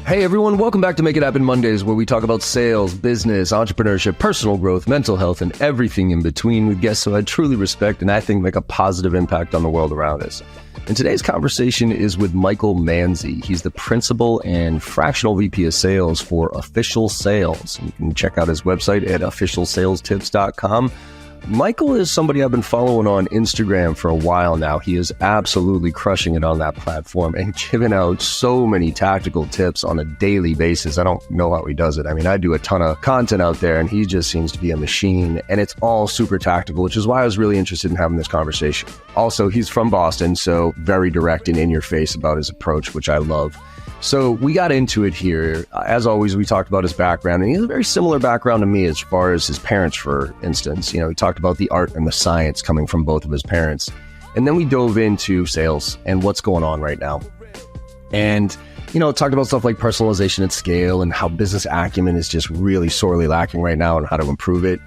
Hey everyone, welcome back to Make It Happen Mondays, where we talk about sales, business, entrepreneurship, personal growth, mental health, and everything in between with guests who I truly respect and I think make a positive impact on the world around us. And today's conversation is with Michael Manzi. He's the principal and fractional VP of sales for Official Sales. You can check out his website at officialsalestips.com. Michael is somebody I've been following on Instagram for a while now. He is absolutely crushing it on that platform and giving out so many tactical tips on a daily basis. I don't know how he does it. I mean, I do a ton of content out there and he just seems to be a machine, and it's all super tactical, which is why I was really interested in having this conversation. Also, he's from Boston, so very direct and in your face about his approach, which I love. So we got into it here. As always, we talked about his background, and he has a very similar background to me as far as his parents, for instance. You know, we talked about the art and the science coming from both of his parents. And then we dove into sales and what's going on right now. And, you know, talked about stuff like personalization at scale and how business acumen is just really sorely lacking right now and how to improve it.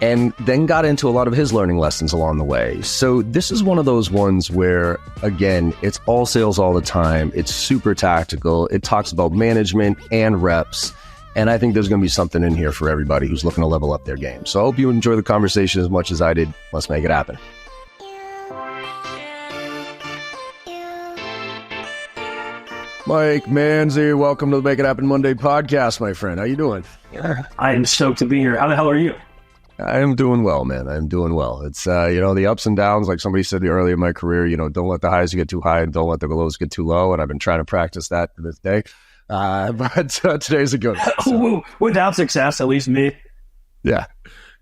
And then got into a lot of his learning lessons along the way. So this is one of those ones where, again, it's all sales all the time. It's super tactical. It talks about management and reps. And I think there's going to be something in here for everybody who's looking to level up their game. So I hope you enjoy the conversation as much as I did. Let's make it happen. Mike Manzi, welcome to the Make It Happen Monday podcast, my friend. How you doing? Yeah, I am stoked to be here. How the hell are you? I am doing well, man. I'm doing well. It's, you know, the ups and downs, like somebody said earlier in my career, you know, don't let the highs get too high and don't let the lows get too low. And I've been trying to practice that to this day. But today's a good one. So. Without success, at least me. Yeah.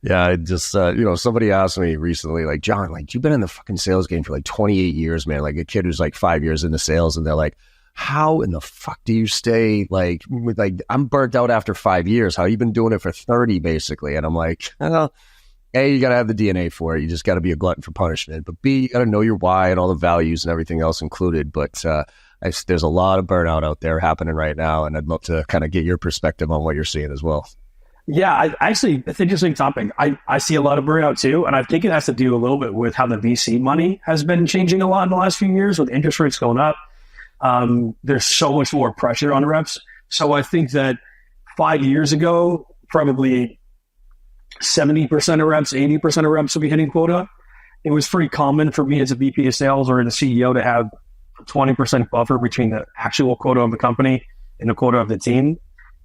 Yeah. I just, you know, somebody asked me recently, like, John, like, you've been in the fucking sales game for like 28 years, man. Like a kid who's like 5 years into sales, and they're like, how in the fuck do you stay like I'm burnt out after 5 years? How you been doing it for 30 basically? And I'm like, well, A, you got to have the DNA for it. You just got to be a glutton for punishment. But B, you got to know your why and all the values and everything else included. But there's a lot of burnout out there happening right now. And I'd love to kind of get your perspective on what you're seeing as well. Yeah, it's an interesting topic. I see a lot of burnout too. And I think it has to do a little bit with how the VC money has been changing a lot in the last few years with interest rates going up. There's so much more pressure on reps. So I think that 5 years ago, probably 70% of reps, 80% of reps would be hitting quota. It was pretty common for me as a VP of sales or the CEO to have a 20% buffer between the actual quota of the company and the quota of the team.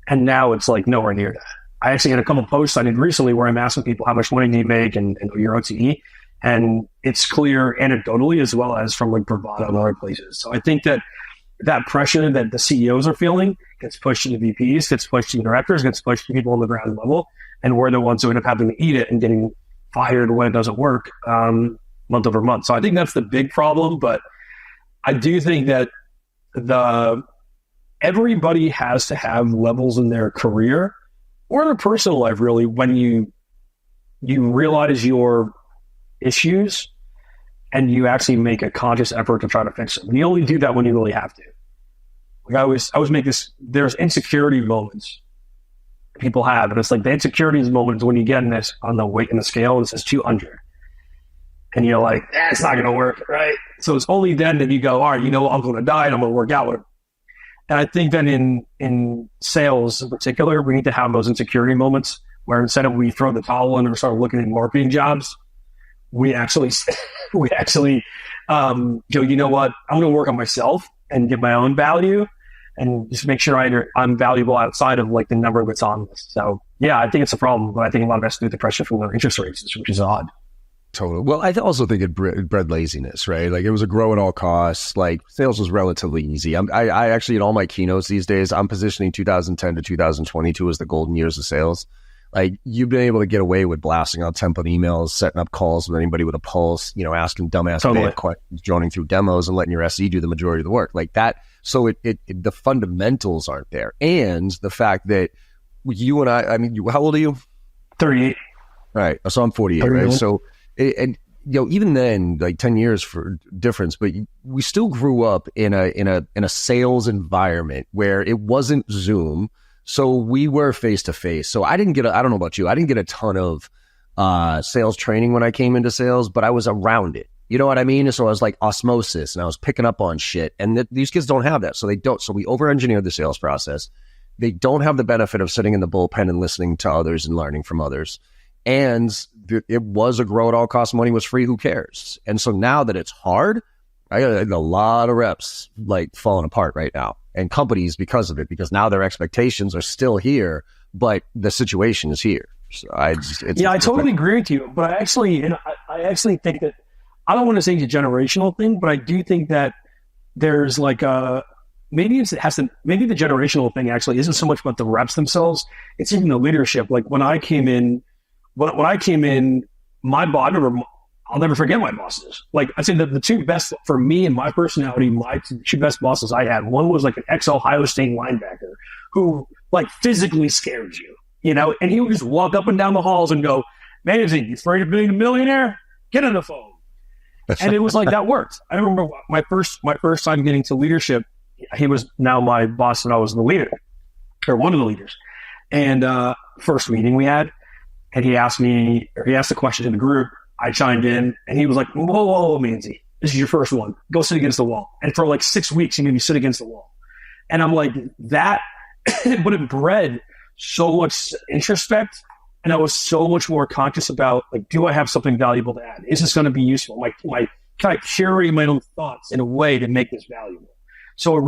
And now it's like nowhere near that. I actually had a couple of posts I did recently where I'm asking people how much money do you make and your OTE. And it's clear anecdotally as well as from like Bravado and other places. So I think that pressure that the CEOs are feeling gets pushed to the VPs, gets pushed to the directors, gets pushed to people on the ground level. And we're the ones who end up having to eat it and getting fired when it doesn't work month over month. So I think that's the big problem. But I do think that everybody has to have levels in their career or their personal life, really, when you realize your issues and you actually make a conscious effort to try to fix them. And you only do that when you really have to. Like I always make this, there's insecurity moments people have, and it's like the insecurities moments when you get in this on the weight in the scale and it says 200. And you're like, it's not going to work, right? So it's only then that you go, all right, you know what, I'm going to die and I'm going to work out with it. And I think that in sales in particular, we need to have those insecurity moments where instead of we throw the towel in and start looking at marketing jobs, we actually go, you know what, I'm going to work on myself and get my own value and just make sure I'm valuable outside of like the number that's on this. So yeah, I think it's a problem, but I think a lot of it has to do with the pressure from the interest rates, which is odd. Totally. Well, I also think it bred laziness, right? Like it was a grow at all costs. Like sales was relatively easy. I actually, in all my keynotes these days, I'm positioning 2010 to 2022 as the golden years of sales. Like you've been able to get away with blasting out template emails, setting up calls with anybody with a pulse, you know, asking dumbass questions, droning through demos and letting your SE do the majority of the work like that. So the fundamentals aren't there. And the fact that you and I mean, how old are you? 38. Right. So I'm 48, 38. Right? So, and you know, even then, like 10 years for difference, but we still grew up in a sales environment where it wasn't Zoom. So we were face to face. So I don't know about you. I didn't get a ton of sales training when I came into sales, but I was around it. You know what I mean? So I was like osmosis, and I was picking up on shit. And these kids don't have that. So they don't. So we over-engineered the sales process. They don't have the benefit of sitting in the bullpen and listening to others and learning from others. And it was a grow at all costs. Money was free. Who cares? And so now that it's hard, I got a lot of reps like falling apart right now, and companies because of it, because now their expectations are still here, but the situation is here. So I totally agree with you. But I actually think that, I don't want to say it's a generational thing, but I do think that there's like maybe the generational thing actually isn't so much about the reps themselves. It's even the leadership. Like when I came in, my boss, I'll never forget my bosses. Like I say the two best for me and my personality, my two best bosses I had. One was like an ex-Ohio State linebacker who like physically scared you, you know, and he would just walk up and down the halls and go, "Manzi, you afraid of being a millionaire? Get on the phone." And it was like, that worked. I remember my first time getting to leadership, he was now my boss and I was the leader, or one of the leaders. And first meeting we had, and he asked a question to the group. I chimed in, and he was like, whoa, Manzi, this is your first one. Go sit against the wall. And for like 6 weeks, he made me sit against the wall. And I'm like, that, but it bred so much introspect. And I was so much more conscious about, like, do I have something valuable to add? Is this going to be useful? My kind of curating my own thoughts in a way to make this valuable. So it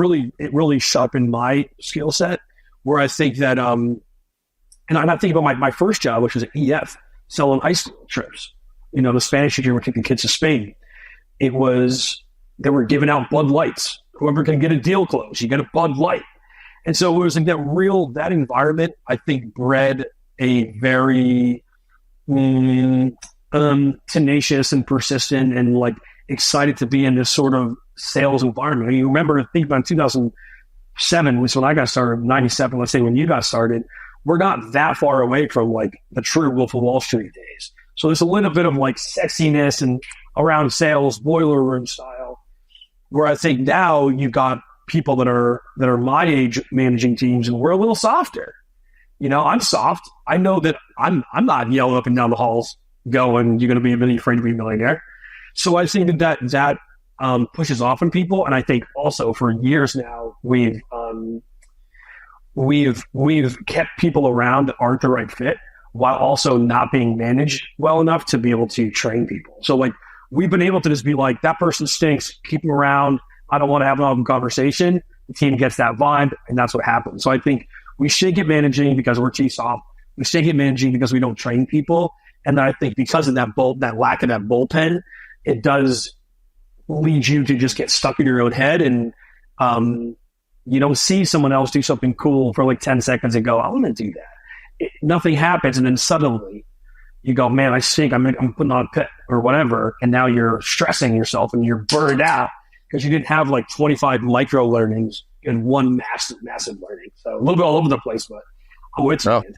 really sharpened my skill set, where I think that, and I'm not thinking about my first job, which was at EF, selling high school trips. You know, the Spanish teacher would take the kids to Spain. They were giving out Bud Lights. Whoever can get a deal closed, you get a Bud Light. And so it was like that environment, I think, bred a very tenacious and persistent and like excited to be in this sort of sales environment. I mean, you remember, think about 2007, which when I got started, 97, let's say when you got started, we're not that far away from like the true Wolf of Wall Street days. So there's a little bit of like sexiness and around sales, boiler room style, where I think now you've got people that are my age managing teams, and we're a little softer. You know, I'm soft. I know that I'm not yelling up and down the halls going, "You're going to be really afraid to be a millionaire." So I think that pushes off on people. And I think also for years now, we've kept people around that aren't the right fit, while also not being managed well enough to be able to train people. So like we've been able to just be like, that person stinks, keep them around. I don't want to have an conversation. The team gets that vibe, and that's what happens. So I think we should get managing because we're too soft. We should get managing because we don't train people. And I think because of that lack of that bullpen, it does lead you to just get stuck in your own head, and you don't see someone else do something cool for like 10 seconds and go, "I want to do that." Nothing happens, and then suddenly you go, "Man, I stink. I'm putting on a pit," or whatever, and now you're stressing yourself and you're burned out because you didn't have like 25 micro learnings in one massive learning. So a little bit all over the place, but it's good.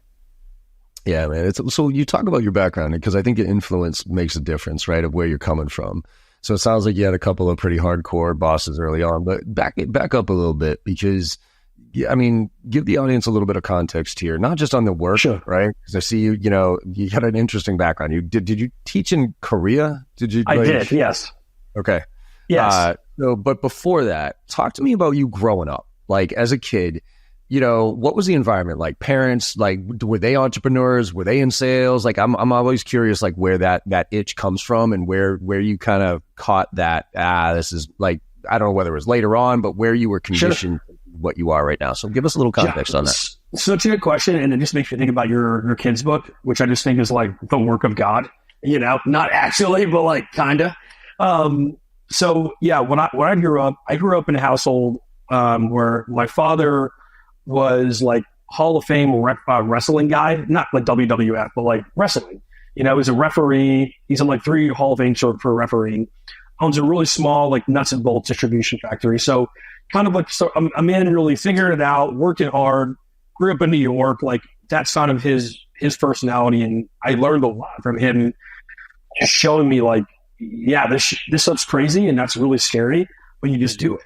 Yeah, man. So you talk about your background, because I think your influence makes a difference, right, of where you're coming from. So it sounds like you had a couple of pretty hardcore bosses early on, but back up a little bit, because, I mean, give the audience a little bit of context here, not just on the work, sure, right? Because I see you had an interesting background. Did you teach in Korea? I did, yes. Okay. Yes. But before that, talk to me about you growing up, like as a kid. What was the environment like? Parents, like, were they entrepreneurs? Were they in sales? Like, I'm always curious, like, where that itch comes from, and where you kind of caught that. This is like, I don't know whether it was later on, but where you were conditioned, sure, what you are right now. So give us a little context on that. Such a good question, and it just makes me think about your kid's book, which I just think is like the work of God. Not actually, but like kinda. So yeah, when I grew up in a household where my father was like Hall of Fame wrestling guy, not like WWF, but like wrestling. He's a referee. He's in like 3 Hall of Fame for refereeing. Owns a really small like nuts and bolts distribution factory. So kind of like, so a man really figured it out, working hard, grew up in New York. Like that's kind of his personality, and I learned a lot from him, just showing me like, yeah, this stuff's crazy and that's really scary, but you just do it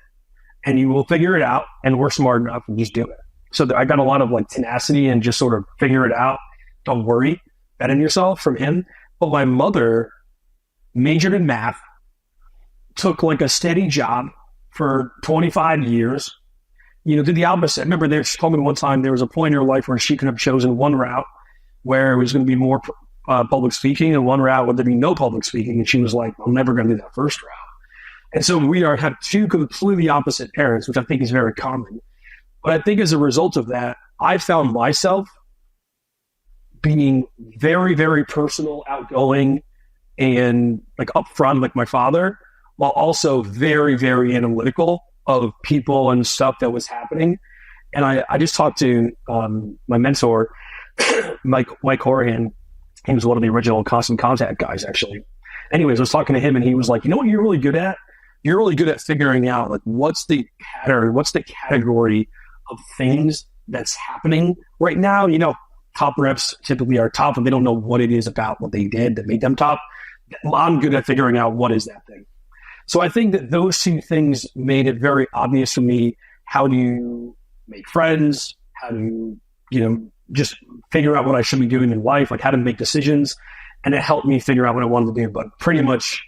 and you will figure it out, and we're smart enough and just do it. So I got a lot of like tenacity and just sort of figure it out. Don't worry, bet on yourself from him. But my mother majored in math, took like a steady job for 25 years, did the opposite. I remember she told me one time there was a point in her life where she could have chosen one route where it was going to be more public speaking, and one route where there'd be no public speaking. And she was like, I'm never going to do that first route. And so we have two completely opposite parents, which I think is very common. But I think as a result of that, I found myself being very, very personal, outgoing, and like upfront, like my father, while also very, very analytical of people and stuff that was happening. And I just talked to my mentor, Mike Horahan. He was one of the original Constant Contact guys, actually. Anyways, I was talking to him, and he was like, you know what you're really good at? You're really good at figuring out like what's the pattern, what's the category of things that's happening right now. Top reps typically are top, and they don't know what it is about what they did that made them top. I'm good at figuring out what is that thing. So I think that those two things made it very obvious for me how do you make friends, how do you, just figure out what I should be doing in life, like how to make decisions. And it helped me figure out what I wanted to do. But pretty much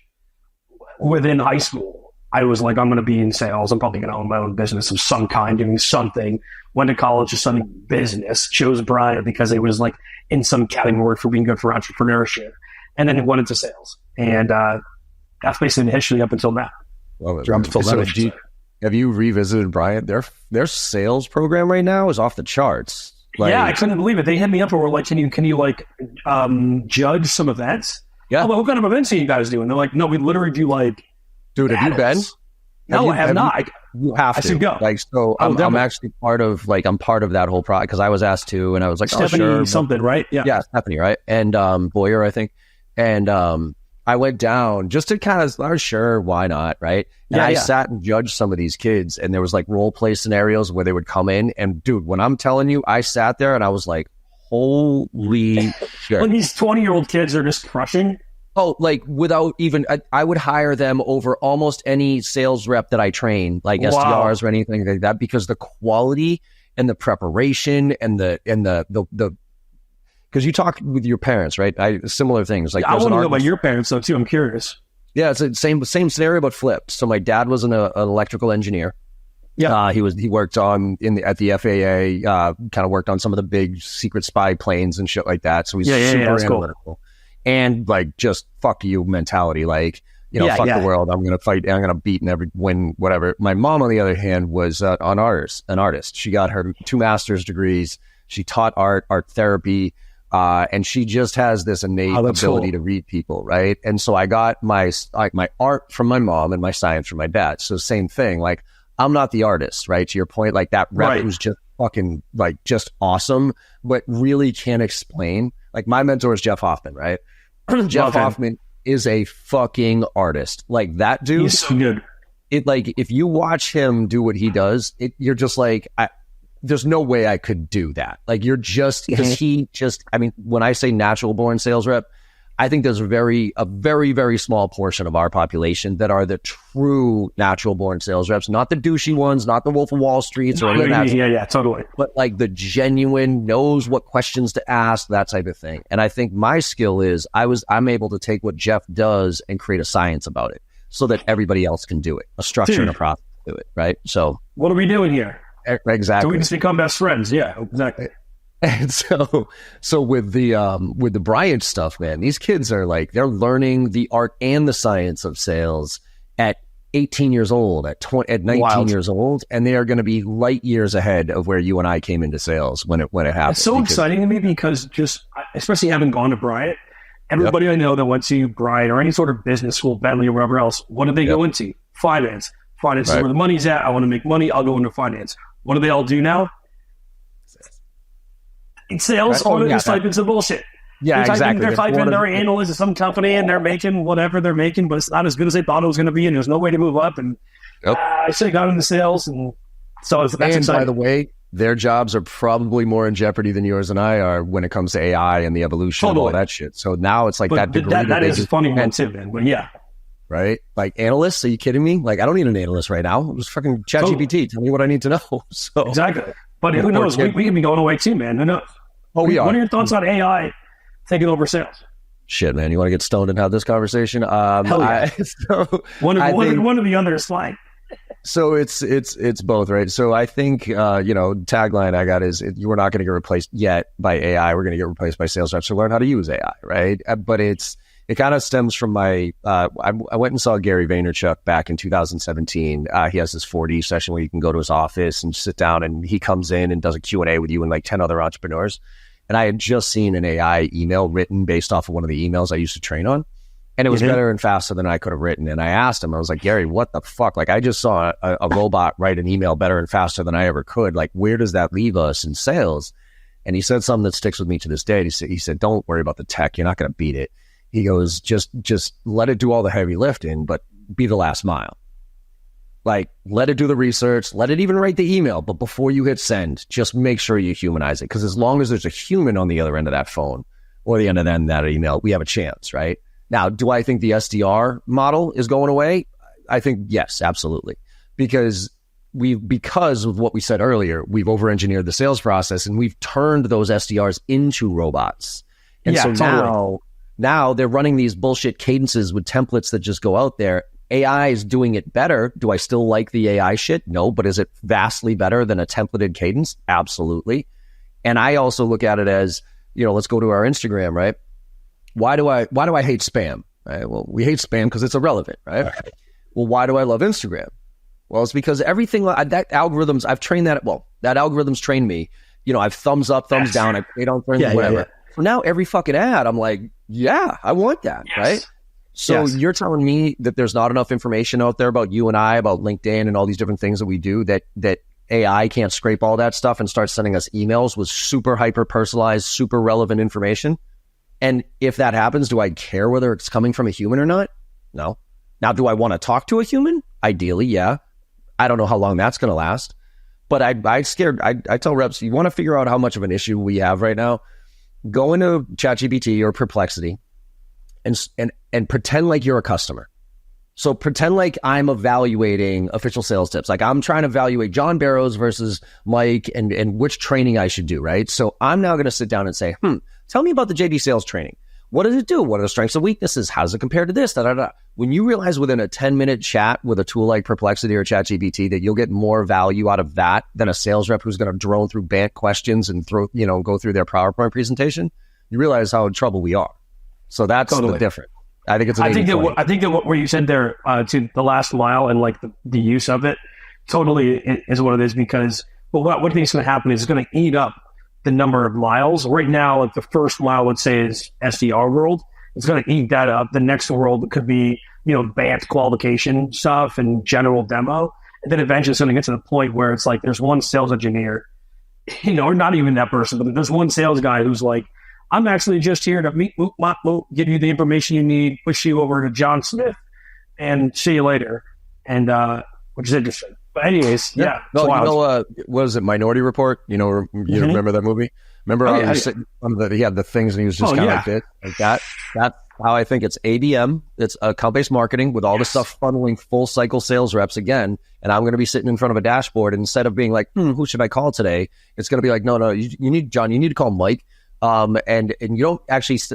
within high school, I was like, I'm going to be in sales. I'm probably going to own my own business of some kind, doing something. Went to college to study business, chose Bryant because it was like in some category for being good for entrepreneurship. And then it went into sales. And that's basically the history up until now. Love it. Have you revisited Bryant? Their sales program right now is off the charts. Yeah, I couldn't believe it. They hit me up and were like, can you like judge some events? Yeah. I'm like, what kind of events are you guys doing? They're like, no, we literally do like dude, have you been? No, I have not. You have to. I should go. I'm actually part of that whole project because I was asked to, and I was like, Stephanie sure. something, right? Yeah, Stephanie, right? And Boyer, I think. And I went down just to kind of, sure, why not, right? And I sat and judged some of these kids, and there was like role play scenarios where they would come in, and dude, when I'm telling you, I sat there and I was like, holy shit. When these 20-year-old kids are just crushing. Oh, like without even, I would hire them over almost any sales rep that I train, like SDRs or anything like that, because the quality and the preparation and the because you talk with your parents, right? Similar things. Like I want to know about your parents though too. I'm curious. Yeah, it's the same scenario but flipped. So my dad was an electrical engineer. Yeah, he worked on at the FAA. Kind of worked on some of the big secret spy planes and shit like that. So he's super analytical. Cool. And like just fuck you mentality, like fuck the world. I'm gonna fight. I'm gonna beat and win whatever. My mom, on the other hand, was an artist. She got her 2 master's degrees. She taught art therapy, and she just has this innate ability to read people, right? And so I got my art from my mom and my science from my dad. So same thing. Like I'm not the artist, right? To your point, like that rep was just fucking like just awesome, but really can't explain. Like my mentor is Jeff Hoffman, right? Jeff Hoffman is a fucking artist. Like that dude, he's so good. It like if you watch him do what he does, you're just like, there's no way I could do that. Like you're just because I mean, when I say natural born sales rep, I think there's a very, very small portion of our population that are the true natural born sales reps, not the douchey ones, not the Wolf of Wall Streets or any of that. Yeah, totally. But like the genuine, knows what questions to ask, that type of thing. And I think my skill is I'm able to take what Jeff does and create a science about it so that everybody else can do it, a structure and a process to do it, right? So what are we doing here? Exactly. So we just become best friends. Yeah, exactly. And so with the Bryant stuff, man, these kids are like, they're learning the art and the science of sales at 18 years old, at 19 years old, and they are going to be light years ahead of where you and I came into sales when it happened. It's so exciting to me because especially having gone to Bryant, everybody I know that went to Bryant or any sort of business school, Bentley or wherever else, what did they go into? Finance. Finance is where the money's at. I want to make money. I'll go into finance. What do they all do now? Sales, or just type in some bullshit. Yeah, exactly. They're typing their analyst at some company and they're making whatever they're making, but it's not as good as they thought it was going to be, and there's no way to move up. And I should have got into sales, and so that's exciting. By the way, their jobs are probably more in jeopardy than yours and I are when it comes to AI and the evolution of all that shit. So now it's like that degree that is a funny one too, man. But yeah. Right? Like analysts, are you kidding me? Like I don't need an analyst right now. It was fucking ChatGPT. Tell me what I need to know. So exactly. But who knows? We can be going away too, man. Who knows? Oh, we are. What are your thoughts on AI taking over sales? Shit, man, you want to get stoned and have this conversation? Hell yeah. One of the others fine. So it's both, right? So I think tagline I got is we're not going to get replaced yet by AI. We're going to get replaced by sales reps to learn how to use AI, right? But it kind of stems from my I went and saw Gary Vaynerchuk back in 2017. He has this 4D session where you can go to his office and sit down, and he comes in and does a Q&A with you and like 10 other entrepreneurs. And I had just seen an AI email written based off of one of the emails I used to train on. And it was better and faster than I could have written. And I asked him, I was like, Gary, what the fuck? Like, I just saw a robot write an email better and faster than I ever could. Like, where does that leave us in sales? And he said something that sticks with me to this day. He said, don't worry about the tech. You're not going to beat it. He goes, just let it do all the heavy lifting, but be the last mile. Like, let it do the research, let it even write the email. But before you hit send, just make sure you humanize it. Because as long as there's a human on the other end of that phone or the end of that email, we have a chance, right? Now, do I think the SDR model is going away? I think yes, absolutely. Because of what we said earlier, we've over-engineered the sales process and we've turned those SDRs into robots. And now they're running these bullshit cadences with templates that just go out there. AI is doing it better. Do I still like the AI shit? No, but is it vastly better than a templated cadence? Absolutely. And I also look at it as, let's go to our Instagram, right? Why do I hate spam? Right? Well, we hate spam because it's irrelevant, right? Well, why do I love Instagram? Well, it's because everything that algorithms, I've trained that. Well, that algorithm's trained me. I've thumbs up, thumbs down. I played on friends, whatever. Yeah. So now every fucking ad, I'm like, yeah, I want that, right? So you're telling me that there's not enough information out there about you and I, about LinkedIn and all these different things that we do, that AI can't scrape all that stuff and start sending us emails with super hyper personalized, super relevant information? And if that happens, do I care whether it's coming from a human or not? No. Now, do I want to talk to a human? Ideally, yeah. I don't know how long that's going to last. But I tell reps, you want to figure out how much of an issue we have right now, go into ChatGPT or Perplexity and pretend like you're a customer. So pretend like I'm evaluating official sales tips. Like I'm trying to evaluate John Barrows versus Mike and which training I should do, right? So I'm now going to sit down and say, tell me about the JD sales training. What does it do? What are the strengths and weaknesses? How does it compare to this? When you realize within a 10-minute chat with a tool like Perplexity or ChatGPT that you'll get more value out of that than a sales rep who's going to drone through BANT questions and go through their PowerPoint presentation, you realize how in trouble we are. So that's the difference. I think it's. I think that what you said there to the last mile and like the use of it totally is what it is, because what I think is going to happen is it's going to eat up the number of miles. Right now, like the first mile, let's say, is SDR world. It's going to eat that up. The next world could be BANT qualification stuff and general demo, and then eventually it's going to get to the point where it's like there's one sales engineer, or not even that person, but there's one sales guy who's like, I'm actually just here to meet, give you the information you need, push you over to John Smith, and see you later. And which is interesting. But anyways, yeah. No, what is it? Minority Report. Remember that movie? Remember how he was sitting on he had the things and he was just kind of like this, like that. That's how I think it's ABM. It's account-based marketing with all the stuff funneling full cycle sales reps again. And I'm going to be sitting in front of a dashboard, and instead of being like, who should I call today? It's going to be like, no, you need John. You need to call Mike. And you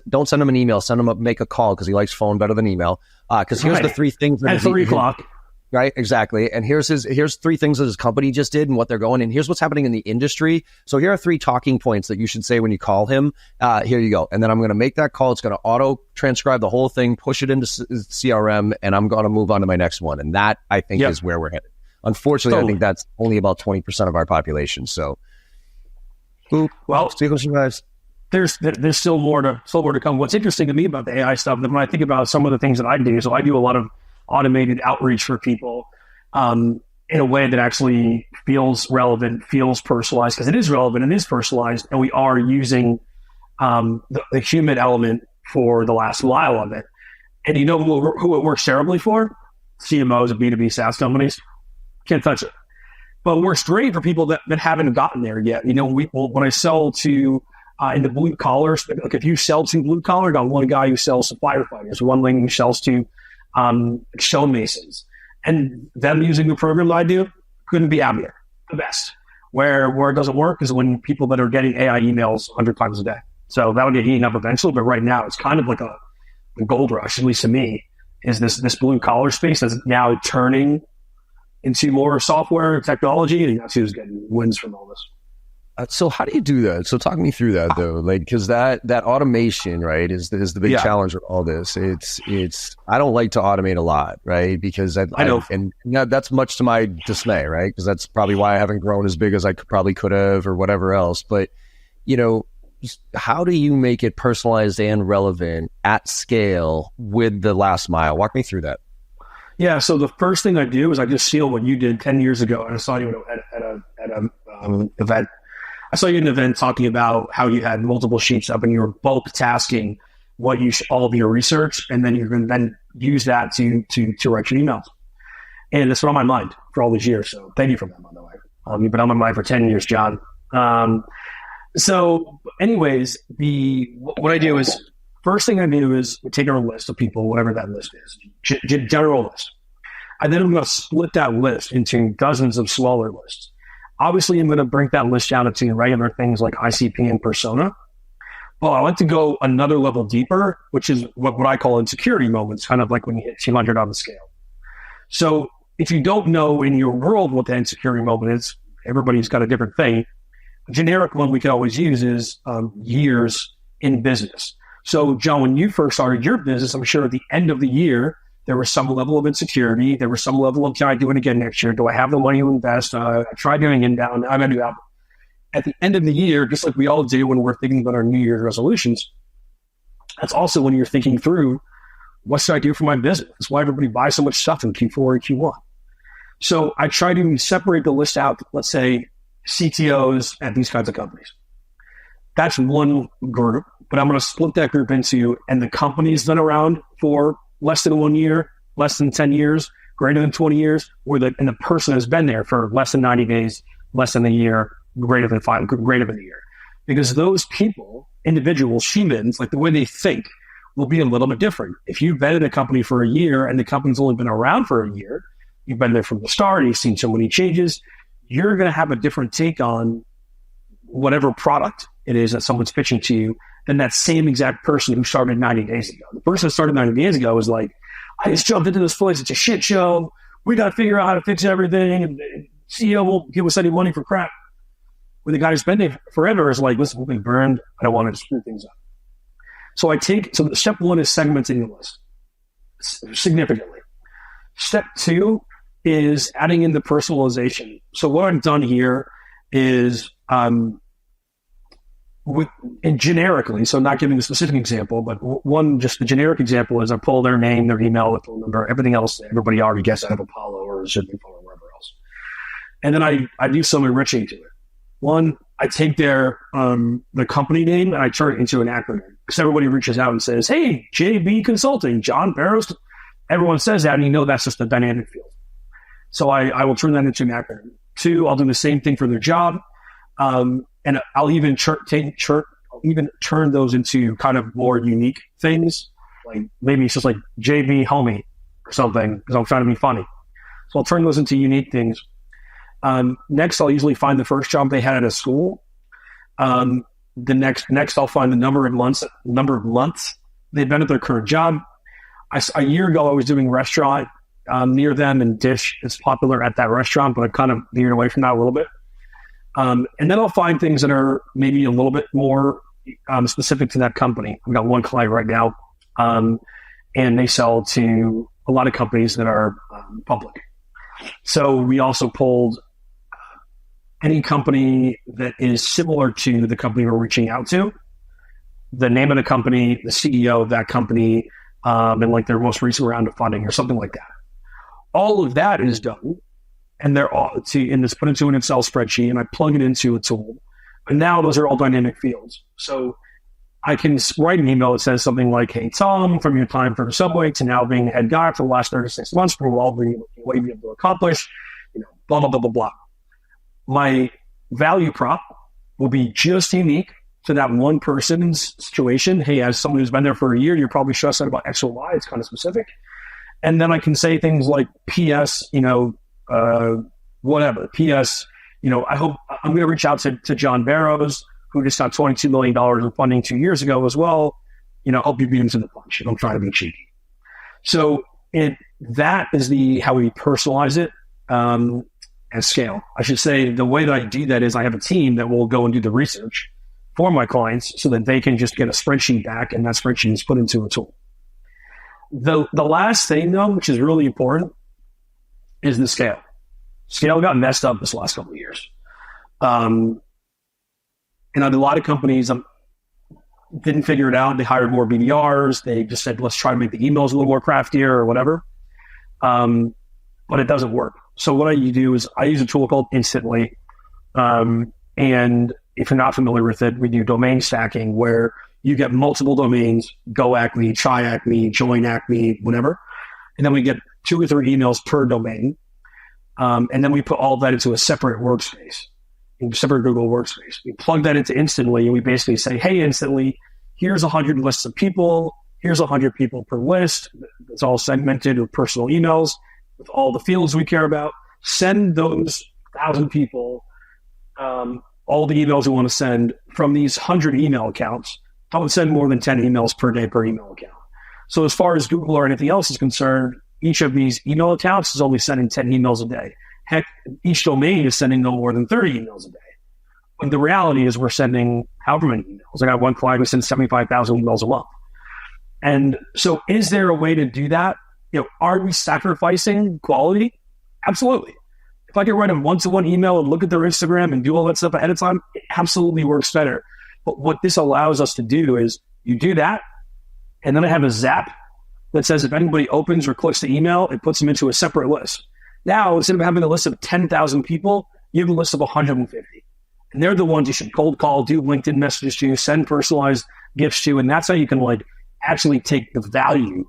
don't send him an email, make a call because he likes phone better than email. Because here's the three things at 3 o'clock. Right, exactly. And here's 3 things that his company just did and what they're going. And here's what's happening in the industry. So here are 3 talking points that you should say when you call him. Here you go. And then I'm going to make that call. It's going to auto transcribe the whole thing, push it into CRM, and I'm going to move on to my next one. And that I think is where we're headed. Unfortunately, I think that's only about 20% of our population. So, well, guys. There's still more to come. What's interesting to me about the AI stuff, when I think about some of the things that I do, so I do a lot of automated outreach for people in a way that actually feels relevant, feels personalized, because it is relevant and is personalized, and we are using the human element for the last mile of it. And who it works terribly for? CMOs of B2B SaaS companies. Can't touch it. But it works great for people that haven't gotten there yet. When I sell to in the blue collar, like if you sell to blue collar, I got one guy who sells to firefighters, one lady who sells to stonemasons, and them using the program that I do couldn't be happier. The best. Where it doesn't work is when people that are getting AI emails 100 times a day. So that would get eaten up eventually, but right now it's kind of like the gold rush, at least to me, is this blue collar space that's now turning into more software technology, and that's who's getting wins from all this. So how do you do that? So talk me through that though, like, because that automation, right, is the big challenge with all this. It's I don't like to automate a lot, right, because I know, and that's much to my dismay, right, because that's probably why I haven't grown as big as I could have, or whatever else. But how do you make it personalized and relevant at scale with the last mile? Walk me through that. Yeah. So the first thing I do is I just steal what you did 10 years ago, and I saw you at a event. I saw you at an event talking about how you had multiple sheets up and you were bulk tasking all of your research, and then you're going to then use that to write your emails. And it's been on my mind for all these years. So thank you for that, by the way. You've been on my mind for 10 years, John. So anyways, what I do is, first thing I do is take a list of people, whatever that list is, general list. And then I'm going to split that list into dozens of smaller lists. Obviously, I'm going to break that list down into regular things like ICP and persona. But I like to go another level deeper, which is what I call insecurity moments, kind of like when you hit 200 on the scale. So if you don't know in your world what the insecurity moment is, everybody's got a different thing. A generic one we can always use is years in business. So, John, when you first started your business, I'm sure at the end of the year, there was some level of insecurity. There was some level of, can I do it again next year? Do I have the money to invest? I tried doing inbound. I'm going to do outbound. At the end of the year, just like we all do when we're thinking about our New Year's resolutions, that's also when you're thinking through, what should I do for my business? That's why everybody buys so much stuff in Q4 and Q1. So I try to separate the list out, let's say CTOs at these kinds of companies. That's one group, but I'm going to split that group into, and the company's been around for less than 1 year, less than 10 years, greater than 20 years, and the person has been there for less than 90 days, less than a year, greater than a year. Because those people, individuals, humans, like the way they think will be a little bit different. If you've been in a company for a year and the company's only been around for a year, you've been there from the start, you've seen so many changes, you're going to have a different take on whatever product it is that someone's pitching to you than that same exact person who started 90 days ago. The person that started 90 days ago was like, I just jumped into this place. It's a shit show. We got to figure out how to fix everything. And the CEO won't give us any money for crap. When the guy who's been there forever is like, listen, we've been burned. I don't want to screw things up. So step one is segmenting the list significantly. Step two is adding in the personalization. So what I've done here is, generically, so not giving a specific example, but just the generic example is I pull their name, their email, their phone number, everything else everybody already gets out of Apollo or Zipping or wherever else. And then I do some enriching to it. One, I take the company name and I turn it into an acronym. Because everybody reaches out and says, hey, JB Consulting, John Barrows. Everyone says that, and you know that's just a dynamic field. So I will turn that into an acronym. Two, I'll do the same thing for their job. And I'll even turn those into kind of more unique things. Like maybe it's just like JB Homie or something, because I'm trying to be funny. So I'll turn those into unique things. Next, I'll usually find the first job they had at a school. Next, I'll find the number of months they've been at their current job. A year ago, I was doing restaurant near them, and Dish is popular at that restaurant, but I've kind of veered away from that a little bit. And then I'll find things that are maybe a little bit more specific to that company. I've got one client right now, and they sell to a lot of companies that are public. So we also pulled any company that is similar to the company we're reaching out to, the name of the company, the CEO of that company, and like their most recent round of funding or something like that. All of that is done. And they're all put into an Excel spreadsheet, and I plug it into a tool. And now those are all dynamic fields. So I can write an email that says something like, hey, Tom, from your time for the Subway to now being the head guy for the last 36 months, for what you've been able to accomplish, blah, blah, blah, blah, blah. My value prop will be just unique to that one person's situation. Hey, as someone who's been there for a year, you're probably stressed out about X or Y. It's kind of specific. And then I can say things like, P.S., whatever. P.S., I hope I'm going to reach out to John Barrows, who just got $22 million in funding 2 years ago as well. hope you beat them to the punch. Don't try to be cheeky. So that is how we personalize it and scale. I should say the way that I do that is I have a team that will go and do the research for my clients so that they can just get a spreadsheet back, and that spreadsheet is put into a tool. The last thing, though, which is really important, is the scale. Scale got messed up this last couple of years. And a lot of companies didn't figure it out. They hired more BDRs. They just said, let's try to make the emails a little more craftier or whatever. But it doesn't work. So what I do is I use a tool called Instantly. And if you're not familiar with it, we do domain stacking where you get multiple domains, go Acme, try Acme, join Acme, whatever. And then we get 2 or 3 emails per domain. And then we put all that into a separate workspace, a separate Google workspace. We plug that into Instantly, and we basically say, hey, Instantly, here's 100 lists of people. Here's 100 people per list. It's all segmented with personal emails with all the fields we care about. Send those 1,000 people all the emails you want to send from these 100 email accounts. Don't send more than 10 emails per day per email account. So as far as Google or anything else is concerned, each of these email accounts is only sending 10 emails a day. Heck, each domain is sending no more than 30 emails a day. But the reality is we're sending however many emails. I got one client who sends 75,000 emails a month. And so is there a way to do that? Are we sacrificing quality? Absolutely. If I can write a one-to-one email and look at their Instagram and do all that stuff ahead of time, it absolutely works better. But what this allows us to do is you do that, and then I have a zap that says if anybody opens or clicks the email, it puts them into a separate list. Now, instead of having a list of 10,000 people, you have a list of 150. And they're the ones you should cold call, do LinkedIn messages to, send personalized gifts to, and that's how you can actually take the value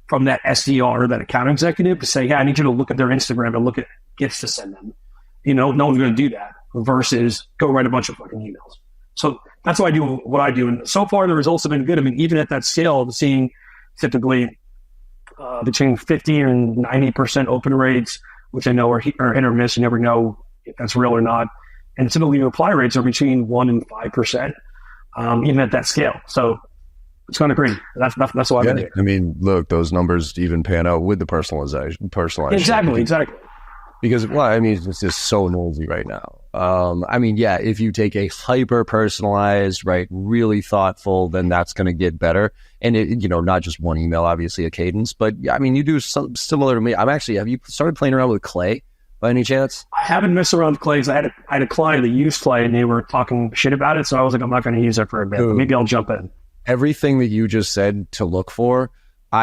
from that SDR, that account executive, to say, hey, I need you to look at their Instagram and look at gifts to send them. No one's going to do that versus go write a bunch of fucking emails. So that's why I do what I do. And so far, the results have been good. I mean, even at that scale, seeing typically between 50 and 90% open rates, which I know are hit or miss. You never know if that's real or not. And typically reply rates are between 1% and 5%, even at that scale. So it's kind of crazy. That's what I've been doing. I mean, look, those numbers even pan out with the personalized. Exactly. Because, it's just so noisy right now. If you take a hyper-personalized, right, really thoughtful, then that's going to get better. And, not just one email, obviously, a cadence. But, you do something similar to me. Have you started playing around with Clay by any chance? I haven't messed around with Clay. I had a client that used Clay, and they were talking shit about it. So I was like, I'm not going to use it for a bit. But maybe I'll jump in. Everything that you just said to look for, so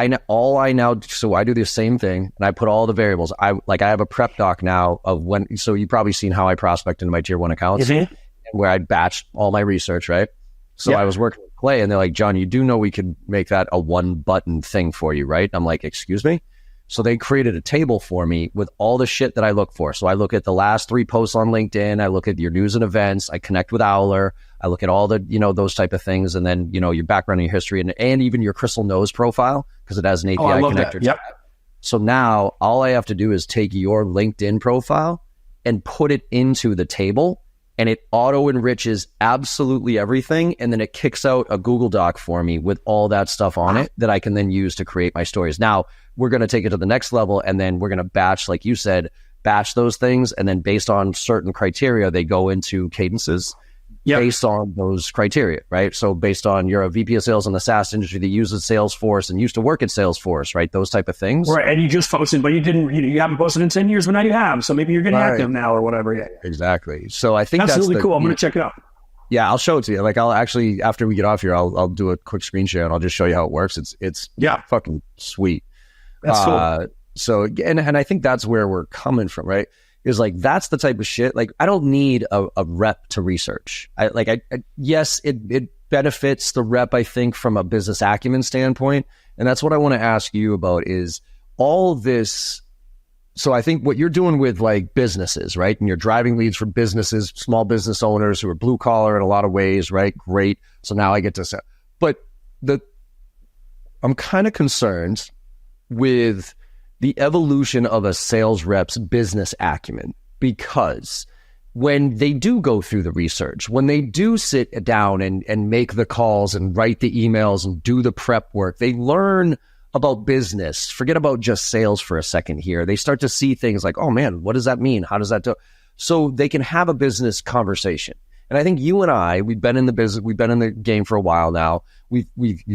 I do the same thing, and I put all the variables. I have a prep doc now of when, so you've probably seen how I prospect into my tier 1 accounts, where I batch all my research, right? So I was working with Clay, and they're like, John, you do know we could make that a 1-button thing for you, right? I'm like, excuse me? So they created a table for me with all the shit that I look for. So I look at the last 3 posts on LinkedIn. I look at your news and events. I connect with Owler. I look at all the, those type of things. And then, your background and your history and even your Crystal Nose profile, because it has an API connector. Yep. So now all I have to do is take your LinkedIn profile and put it into the table, and it auto enriches absolutely everything. And then it kicks out a Google Doc for me with all that stuff on it that I can then use to create my stories. Now we're going to take it to the next level, and then we're going to batch, like you said, batch those things. And then based on certain criteria, they go into cadences based on those criteria, right? So based on you're a VP of sales in the SaaS industry that uses Salesforce and used to work at Salesforce, right? Those type of things. Right. And you just posted, but you didn't, you haven't posted in 10 years, but now you have. So maybe you're getting active now or whatever. Yeah. Exactly. So I think that's really cool. I'm going to check it out. Yeah, I'll show it to you. I'll actually, after we get off here, I'll do a quick screen share and I'll just show you how it works. It's fucking sweet. That's cool. So, and I think that's where we're coming from, right? Is that's the type of shit. I don't need a rep to research. Yes, it benefits the rep, I think, from a business acumen standpoint. And that's what I want to ask you about is all this. So I think what you're doing with businesses, right? And you're driving leads for businesses, small business owners who are blue collar in a lot of ways, right? Great. So now I get to say, but I'm kind of concerned with the evolution of a sales rep's business acumen, because when they do go through the research, when they do sit down and make the calls and write the emails and do the prep work, they learn about business. Forget about just sales for a second here. They start to see things like, oh man, what does that mean? How does that do? So they can have a business conversation. And I think you and I, we've been in the business, we've been in the game for a while now. We've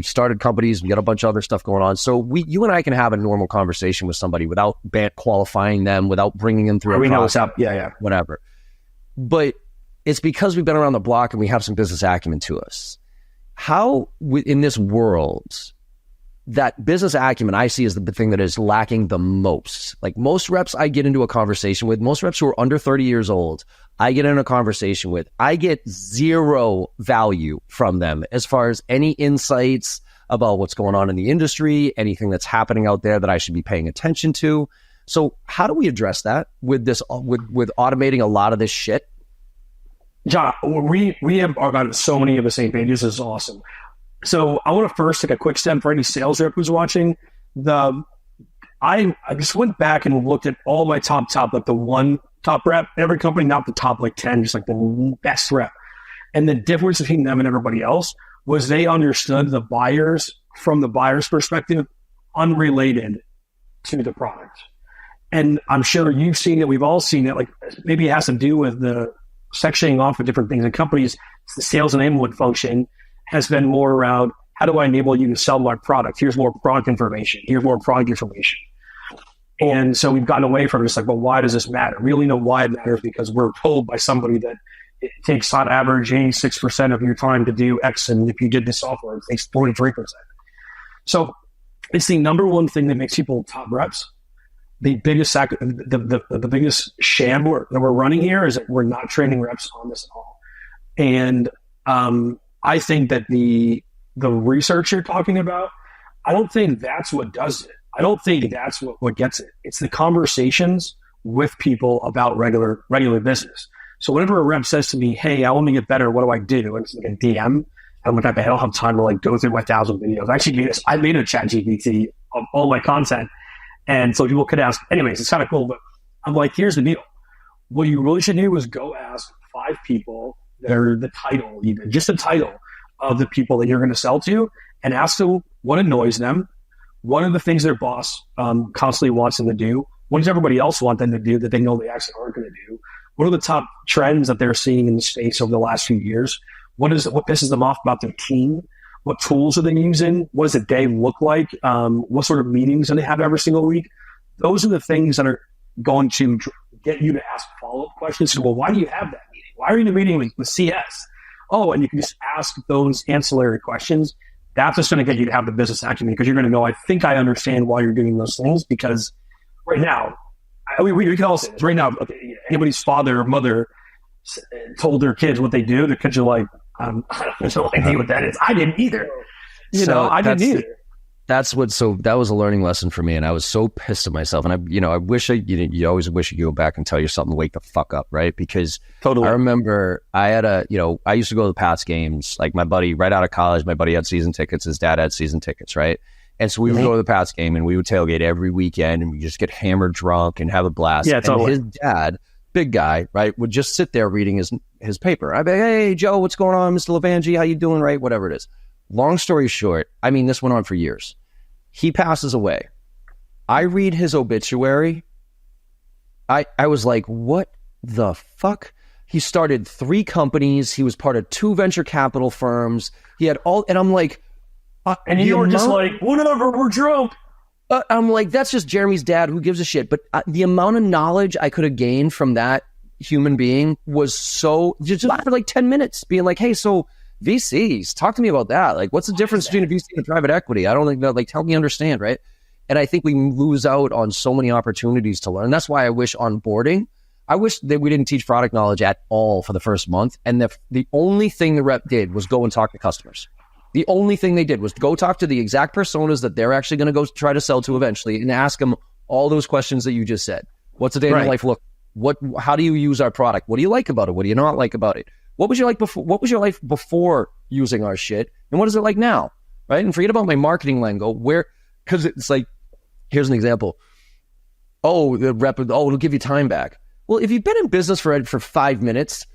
started companies, we got a bunch of other stuff going on. So you and I can have a normal conversation with somebody without qualifying them, without bringing them through a process, whatever. But it's because we've been around the block and we have some business acumen to us. How in this world, that business acumen I see is the thing that is lacking the most. Like most reps I get into a conversation with, most reps who are under 30 years old, I get in a conversation with, I get zero value from them as far as any insights about what's going on in the industry, anything that's happening out there that I should be paying attention to. So how do we address that with this, with automating a lot of this shit? John, we have got so many of the same pages. This is awesome. So I want to first take a quick step for any sales rep who's watching. I just went back and looked at all my top, like the one top rep, every company, not the top like 10, just like the best rep. And the difference between them and everybody else was they understood the buyers from the buyer's perspective, unrelated to the product. And I'm sure you've seen it. We've all seen it. Like maybe it has to do with the sectioning off of different things in companies. The sales enablement function has been more around, how do I enable you to sell my product? Here's more product information. Here's more product information. And so we've gotten away from just like, well, why does this matter? We only know why it matters because we're told by somebody that it takes on average 86% of your time to do X. And if you did this software, it takes 43%. So it's the number one thing that makes people top reps. The biggest the biggest sham that we're running here is that we're not training reps on this at all. And I think that the research you're talking about, I don't think that's what does it. I don't think that's what gets it. It's the conversations with people about regular business. So whenever a rep says to me, hey, I want to get better, what do I do? And it's like a DM. I'm like, I don't have time to like go through my 1,000 videos. Actually, I made a chat GPT of all my content. And so people could ask, anyways, it's kind of cool, but I'm like, here's the deal. What you really should do is go ask 5 people that are the title, even just the title of the people that you're going to sell to, and ask them what annoys them. What are the things their boss constantly wants them to do? What does everybody else want them to do that they know they actually aren't going to do? What are the top trends that they're seeing in the space over the last few years? What pisses them off about their team? What tools are they using? What does a day look like? What sort of meetings do they have every single week? Those are the things that are going to get you to ask follow-up questions. So, well, why do you have that meeting? Why are you in a meeting with CS? Oh, and you can just ask those ancillary questions. That's just going to get you to have the business acumen because you're going to know, I think I understand why you're doing those things, because right now, we can all say this, right now, okay, anybody's father or mother told their kids what they do, the kids are like, I don't know what that is. I didn't either. I didn't either. That was a learning lesson for me, and I was so pissed at myself. And I wish you always wish you go back and tell yourself to wake the fuck up, right? Because totally. I remember I had I used to go to the Pats games. Like my buddy, right out of college, my buddy had season tickets. His dad had season tickets, right? And so we would go to the Pats game, and we would tailgate every weekend, and we just get hammered drunk and have a blast. Yeah, totally. And his dad, big guy, right, would just sit there reading his paper. I'd be like, hey, Joe, what's going on? Mr. Levangie, how you doing, right? Whatever it is. Long story short, I mean, this went on for years. He passes away. I read his obituary. I was like, what the fuck? He started 3 companies. He was part of 2 venture capital firms. He had all, and I'm like, and you were just like, whatever, we're drunk. I'm like, that's just Jeremy's dad. Who gives a shit? But the amount of knowledge I could have gained from that human being was so, just for like 10 minutes, being like, hey, so VCs, talk to me about that. Like, what's the difference between a VC and a private equity? I don't think that, like, help me understand, right? And I think we lose out on so many opportunities to learn. That's why I wish onboarding, I wish that we didn't teach product knowledge at all for the first month. And the only thing the rep did was go and talk to customers. The only thing they did was go talk to the exact personas that they're actually going to go try to sell to eventually and ask them all those questions that you just said. What's a day in the life look? How do you use our product? What do you like about it? What do you not like about it? What was your life before using our shit? And what is it like now? Right? And forget about my marketing lingo because it's like, here's an example. Oh, the rep, it'll give you time back. Well, if you've been in business for 5 minutes,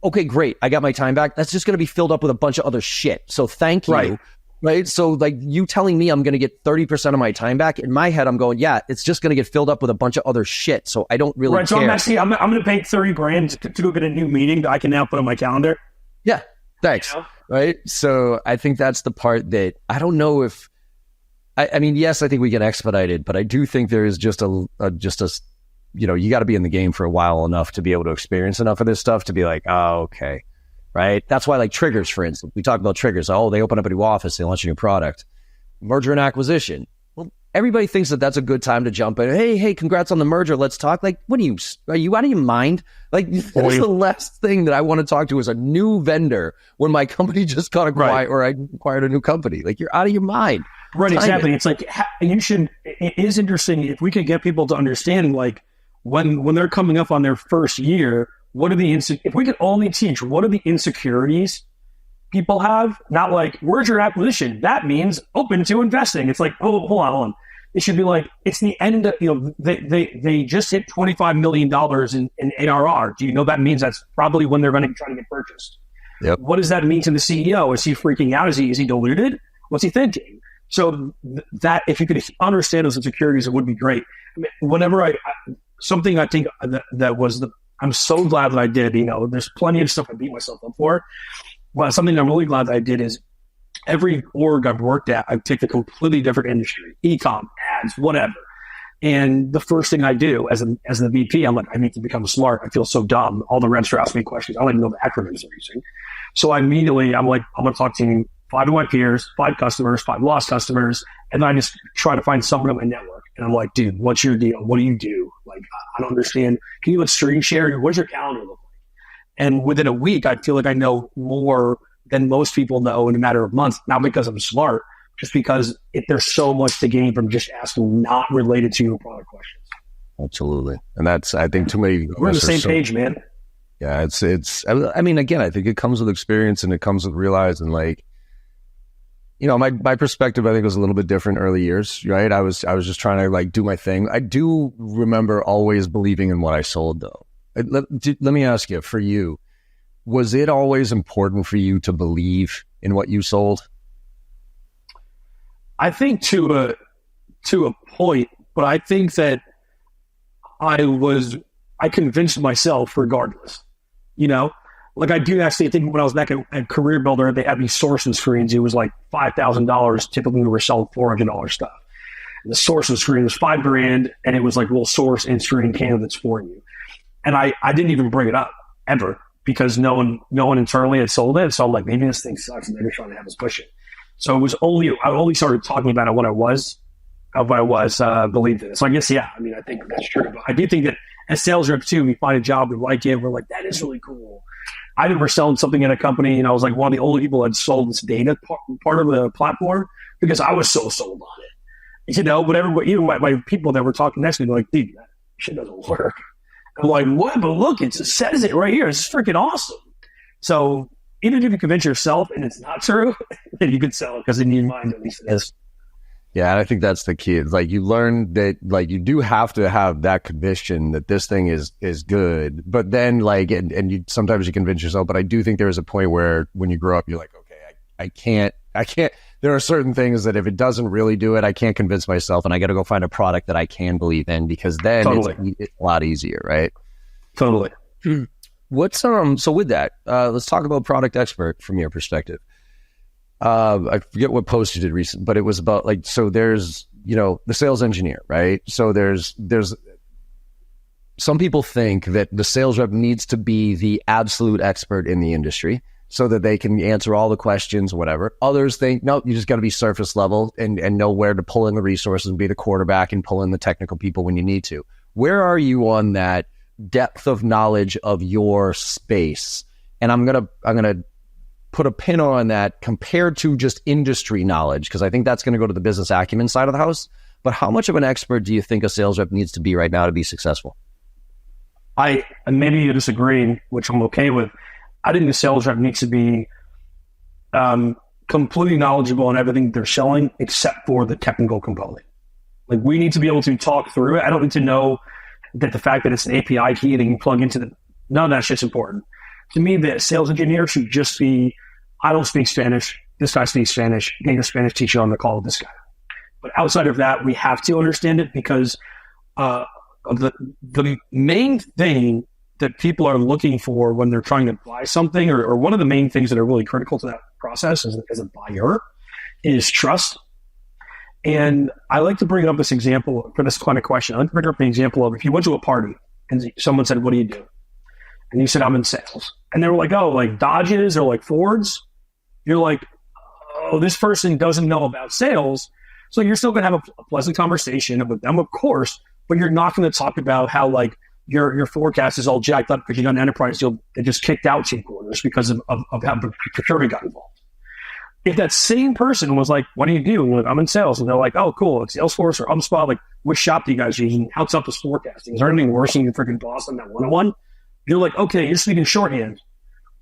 okay, great. I got my time back. That's just going to be filled up with a bunch of other shit. So thank you. Right. So like you telling me I'm going to get 30% of my time back, in my head, I'm going, yeah, it's just going to get filled up with a bunch of other shit. So I don't really care. So I'm going to pay $30,000 to go get a new meeting that I can now put on my calendar. Yeah. Thanks. You know? Right. So I think that's the part that I don't know if, I mean, yes, I think we get expedited, but I do think there is just a you got to be in the game for a while enough to be able to experience enough of this stuff to be like, oh, okay. Right. That's why like triggers, for instance, we talk about triggers. Oh, they open up a new office. They launch a new product, merger and acquisition. Well, everybody thinks that that's a good time to jump in. Hey, congrats on the merger. Let's talk. Like, are you out of your mind? Like, that's the last thing that I want to talk to is a new vendor when my company just got acquired or I acquired a new company. Like, you're out of your mind. Right. Exactly. It's like, it is interesting if we could get people to understand, like, when they're coming up on their first year, what are if we could only teach what are the insecurities people have, not like merger acquisition, that means open to investing. It's like, hold on. It should be like, it's the end of, they just hit $25 million in ARR. Do you know that means that's probably when they're going to try to get purchased? Yep. What does that mean to the CEO? Is he freaking out? Is he deluded? What's he thinking? So that if you could understand those insecurities, it would be great. I mean, whenever something I think that was I'm so glad that I did, there's plenty of stuff I beat myself up for. But something I'm really glad that I did is every org I've worked at, I've taken a completely different industry, e-com, ads, whatever. And the first thing I do as the VP, I'm like, I need to become smart. I feel so dumb. All the reps are asking me questions. I don't even know the acronyms they're using. So I'm going to talk to 5 of my peers, 5 customers, 5 lost customers. And then I just try to find someone in my network. And I'm like, dude, what's your deal? What do you do? Like, I don't understand. Can you screen share? What does your calendar look like? And within a week, I feel like I know more than most people know in a matter of months. Not because I'm smart, just because there's so much to gain from just asking not related to your product questions. Absolutely. And that's, I think, too many. We're on the same page, man. Yeah, I mean, again, I think it comes with experience and it comes with realizing, like, my perspective, I think, was a little bit different early years, right? I was just trying to like do my thing. I do remember always believing in what I sold, though. Let me ask you, for you, was it always important for you to believe in what you sold? I think to a point, but I think that I convinced myself regardless, Like I do actually think when I was back at Career Builder, they had these sourcing screens. It was like $5,000. Typically we were selling $400 stuff. And the sourcing screen was $5,000 and it was like, we'll source and screen candidates for you. And I didn't even bring it up ever because no one internally had sold it. So I'm like, maybe this thing sucks and they're just trying to have us push it. So I only started talking about it when I was believed in it. So I guess, yeah, I mean, I think that's true. But I do think that as sales reps too, we find a job, we like it. We're like, that is really cool. I remember selling something in a company and I was like one of the only people that had sold this data part of the platform because I was so sold on it. But everybody, even my people that were talking next to me, they're like, dude, that shit doesn't work. I'm like, what? But look, it says it right here. It's freaking awesome. So even if you convince yourself and it's not true, then you could sell it because in your mind, at least it is. Yeah, and I think that's the key. It's like you learn that like you do have to have that conviction that this thing is good. But then like and you sometimes you convince yourself, but I do think there is a point where when you grow up, you're like, okay, I can't. There are certain things that if it doesn't really do it, I can't convince myself, and I got to go find a product that I can believe in because then it's a lot easier, right? Totally. What's so with that, let's talk about product expert from your perspective. I forget what post you did recently, but it was about like, so there's, the sales engineer, right? So there's some people think that the sales rep needs to be the absolute expert in the industry so that they can answer all the questions, whatever. Others think, no, you just got to be surface level and know where to pull in the resources and be the quarterback and pull in the technical people when you need to. Where are you on that depth of knowledge of your space? And I'm going to put a pin on that compared to just industry knowledge, because I think that's going to go to the business acumen side of the house. But how much of an expert do you think a sales rep needs to be right now to be successful? Maybe you disagree, which I'm okay with. I think the sales rep needs to be completely knowledgeable on everything they're selling except for the technical component. Like we need to be able to talk through it. I don't need to know that the fact that it's an API key that you plug into none of that shit's important. To me, the sales engineer should just be, I don't speak Spanish. This guy speaks Spanish. Getting a Spanish teacher on the call with this guy. But outside of that, we have to understand it because the main thing that people are looking for when they're trying to buy something, or one of the main things that are really critical to that process as a buyer, is trust. And I like to bring up this example for this kind of question. I like to bring up an example of if you went to a party and someone said, "What do you do?" And you said, "I'm in sales." And they were like, "Oh, like Dodges or like Fords?" You're like, "Oh, this person doesn't know about sales." So you're still going to have a pleasant conversation with them, of course, but you're not going to talk about how like your forecast is all jacked up because you got an enterprise deal that just kicked out 2 quarters because of how procurement got involved. If that same person was like, "What do you do?" Like, "I'm in sales." And they're like, "Oh, cool. It's Salesforce or HubSpot. Like, which shop do you guys use? And how tough is forecasting? Is there anything worse than your freaking boss on that one-on-one?" You're like, "Okay, you're speaking shorthand.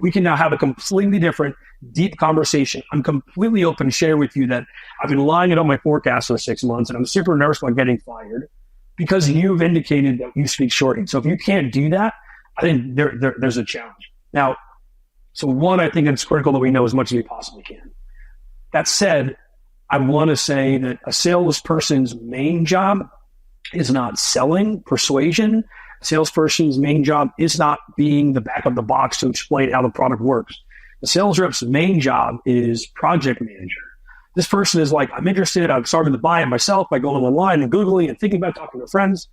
We can now have a completely different, deep conversation. I'm completely open to share with you that I've been lying about my forecast for 6 months and I'm super nervous about getting fired because you've indicated that you speak shorthand." So if you can't do that, I think there's a challenge. Now, so one, I think it's critical that we know as much as we possibly can. That said, I want to say that a salesperson's main job is not selling, persuasion. A salesperson's main job is not being the back of the box to explain how the product works. The sales rep's main job is project manager. This person is like, "I'm interested. I'm starting to buy it myself by going online and Googling and thinking about talking to friends.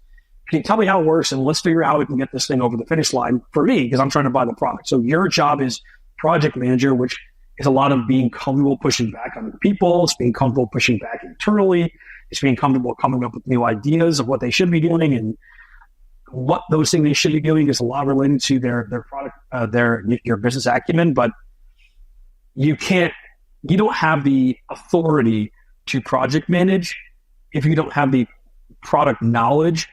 Can you tell me how it works? And let's figure out how we can get this thing over the finish line for me because I'm trying to buy the product." So your job is project manager, which is a lot of being comfortable pushing back on people. It's being comfortable pushing back internally. It's being comfortable coming up with new ideas of what they should be doing and what those things they should be doing is a lot related to their product, your business acumen. But you don't have the authority to project manage if you don't have the product knowledge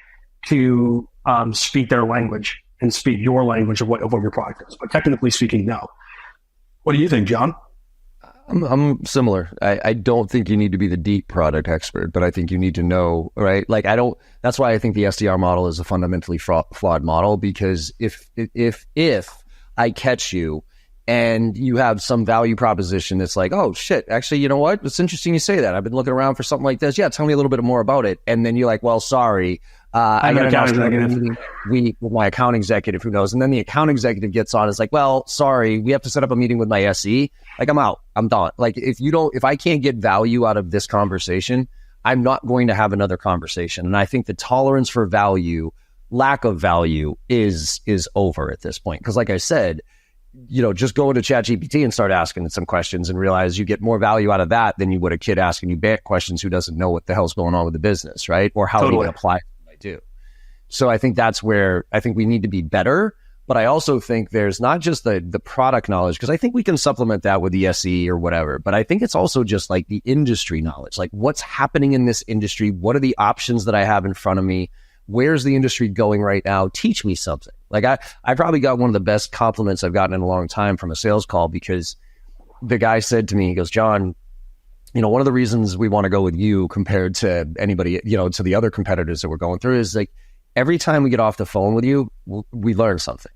to speak their language and speak your language of what your product is. But technically speaking, no. What do you think, John? I'm similar. I don't think you need to be the deep product expert, but I think you need to know, right? Like that's why I think the SDR model is a fundamentally flawed model, because if I catch you and you have some value proposition that's like, "Oh shit, actually, you know what? It's interesting you say that. I've been looking around for something like this. Yeah, tell me a little bit more about it." And then you're like, "Well, sorry. I got to with my account executive who knows." And then the account executive gets on. It's like, "Well, sorry, we have to set up a meeting with my SE. Like, I'm out. I'm done." Like, if I can't get value out of this conversation, I'm not going to have another conversation. And I think the tolerance for value, lack of value is over at this point. Because like I said, just go into ChatGPT and start asking it some questions and realize you get more value out of that than you would a kid asking you questions who doesn't know what the hell's going on with the business, right? Or how do I apply what I do. So I think that's where I think we need to be better. But I also think there's not just the product knowledge, because I think we can supplement that with the SE or whatever. But I think it's also just like the industry knowledge, like what's happening in this industry. What are the options that I have in front of me? Where's the industry going right now? Teach me something. Like I probably got one of the best compliments I've gotten in a long time from a sales call, because the guy said to me, he goes, "John, one of the reasons we want to go with you compared to anybody, to the other competitors that we're going through is like every time we get off the phone with you, we learn something.